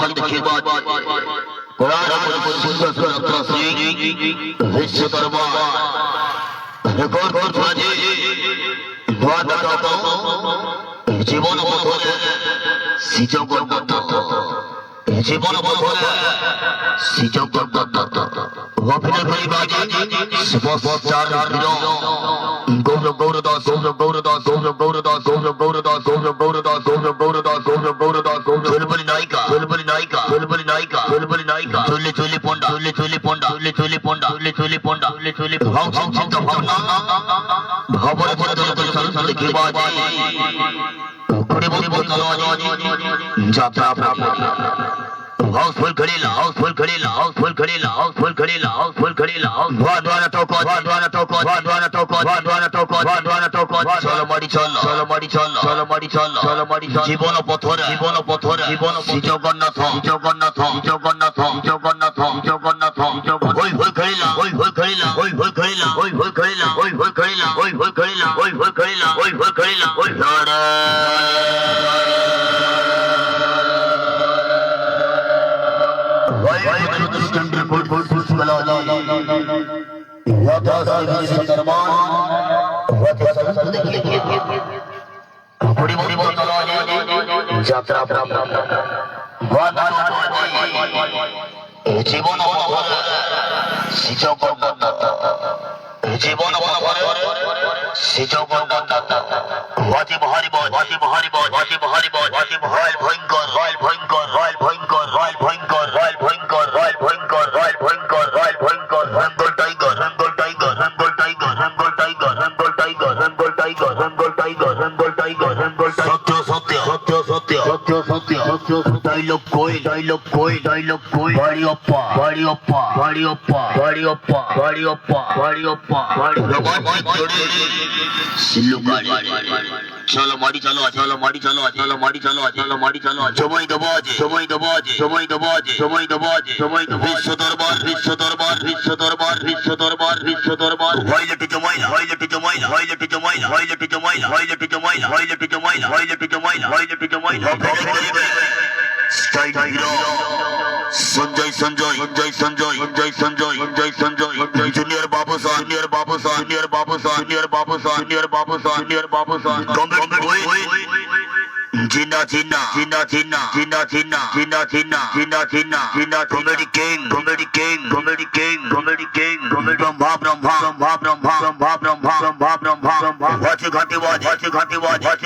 खंड के बाद कुरान और सुंदर सुंदर सिंह विश्व दरबार রেকর্ড বাজে দোয়া দাও জীবন পথে সিজক করত জীবন পথে সিজক করত অভিনয় করি বাজে সুপস্টার হিরো গৌরব গৌরদাস গৌরব গৌরদাস গৌরব গৌরদাস গৌরব গৌরদাস গৌরব গৌরদাস গৌরব গৌরদাস গৌরব গৌরদাস গৌরব চলবলি নায়িকা চলবলি নায়িকা চলবলি নায়িকা চলবলি নায়িকা চলে চলে পন্ডা চলে চলে পন্ডা চলে চলে পন্ডা চলে চলে পন্ডা চলে চলে ভাব চিন্তা ভাবনা ভাবরে পড়ে চলে চলে দেখে বাজে করে বলি বললো যাত্রা हाउसफुल खड़ीला हाउसफुल खड़ीला हाउसफुल खड़ीला हाउसफुल खड़ीला हाउसफुल खड़ीला द्वारा तो को द्वारा तो को द्वारा तो को द्वारा तो को द्वारा तो को चलो माड़ी चलो चलो माड़ी चलो चलो माड़ी चलो चलो माड़ी चलो जीवन पथरे जीवन जगन्नाथ जगन्नाथ जगन्नाथ जगन्नाथ जगन्नाथ होई होई खड़ीला होई होई खड़ीला होई होई खड़ीला होई होई खड़ीला होई होई खड़ीला होई होई खड़ीला होई होई खड़ीला होई होई खड़ीला होई लड़ा জীবন জীবন वाजी बहारी बॉय वाजी बहारी बॉय वाजी बहारी बॉय वाजी रॉयल भयंकर रॉयल भयंकर रॉयल भयंकर रॉयल भयंकर रॉयल भयंकर रॉयल भयंकर रॉयल भयंकर रॉयल भयंकर रंगोल टाइगर रंगोल टाइगर रंगोल टाइगर रंगोल टाइगर रंगोल टाइगर रंगोल टाइगर रंगोल टाइगर रंगोल टाइगर रंगोल सत्य सत्य सत्य सत्य सत्य सत्य सत्य डायलॉग कोई बाड़ी अप्पा बाड़ी अप्पा बाड़ी अप्पा बाड़ी अप्पा बाड़ी अप्पा बाड़ी अप्पा सिल्लू गाड़ी चलो माड़ी चलो चलो माड़ी चलो चलो माड़ी चलो चलो माड़ी चलो समय दबाज समय दबाज समय दबाज समय दबाज समय विश्व दरबार विश्व दरबार विश्व दरबार विश्व दरबार विश्व दरबार हाइलाइट जमाइला हाइलाइट जमाइला हाइलाइट जमाइला हाइलाइट जमाइला हाइलाइट जमाइला हाइलाइट जमाइला हाइलाइट जमाइला हाइलाइट जमाइला style hero Sanjay Sanjay Sanjay Sanjay Sanjay Sanjay Sanjay Sanjay junior बाबूसा जूनियर बाबूसा जूनियर बाबूसा जूनियर बाबूसा जूनियर बाबूसा जूनियर बाबूसा Jinna Jinna Jinna Jinna Jinna Jinna Jinna Jinna Jinna Jinna Jinna comedy king comedy king comedy king comedy king comedy Brahma Brahma Brahma Brahma Brahma Brahma Brahma Brahma वाची घाटी वाच वाची घाटी वाच